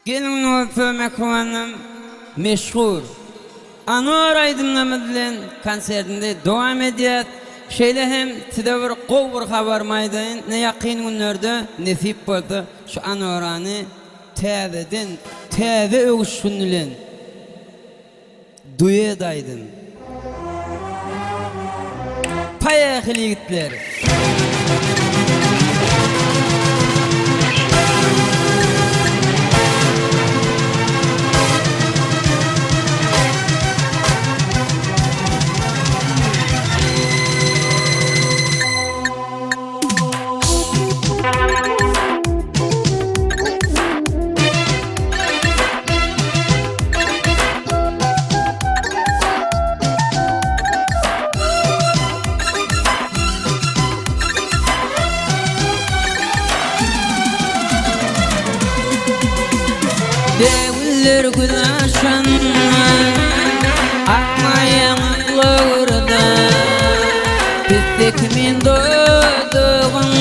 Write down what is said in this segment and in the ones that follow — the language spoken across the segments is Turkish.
Gelin olsa mekvanım meşhur. Anor aydınlama bilen konsertinde devam ediyat. Şeyle hem tidavır qovur habarmaydın. Ne yakin günlerde nesip boldu. Şu anorani täzeden täze ögüşünlen duyedaydın. Payaklı yigitler. Devler gülaşan akmaya mutluğurda Bittik min doğduğun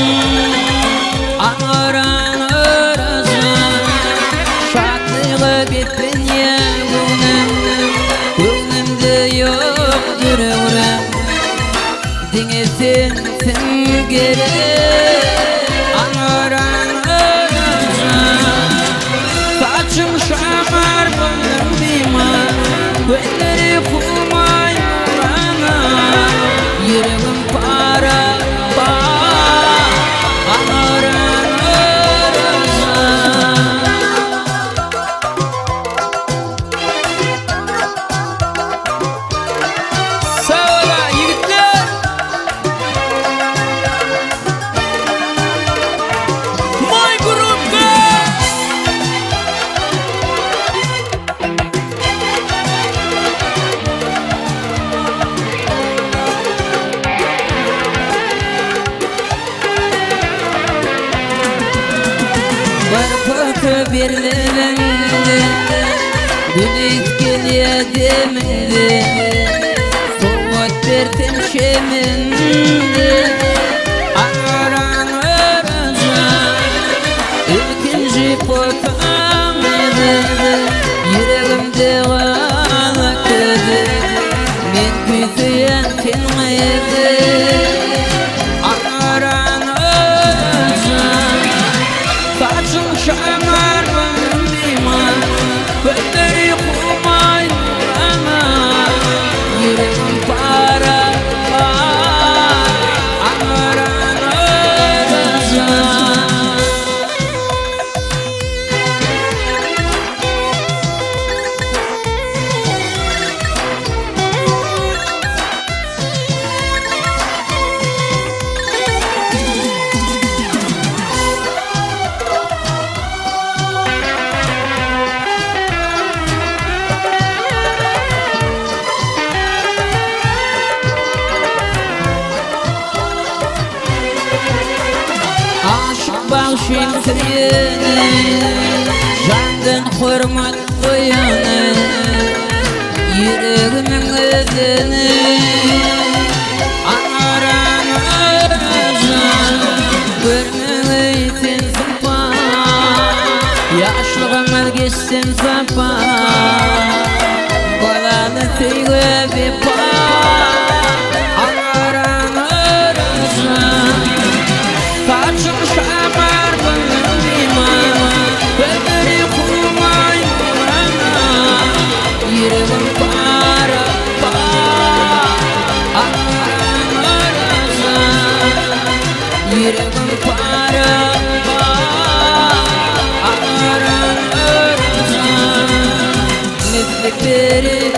Anoran orası Şatlığı bittin ya Gönlümde yoktur uğram Dinlesin sen geri Anoran saçım şamar bana bimar Gölleri kumay bana Yüreğim para Anoran orası Sağ ola yigitler My grupta Barpatı birlendi Güneş geliyor demedi Soğuk dertim şemindi Anoran orası İkinci potam edi Yüreğimde ağladı Men kütüyen kelmedi Anoran orası saçım şamar bana Gölleri kumay bana Yüreğim para Anoran orası Bağışın triyeni Candan hürmet koyanı Yüreğimin ödeni Anoran orası Görmeytin sıpa Yaşlığımız geçsin sapa Kolalı tüyü bir pa Anoran orası saçım şamar bana bimar Gölleri kumay bana Yüreğim para Anoran orası Yüreğim para Anoran orası Neslik verir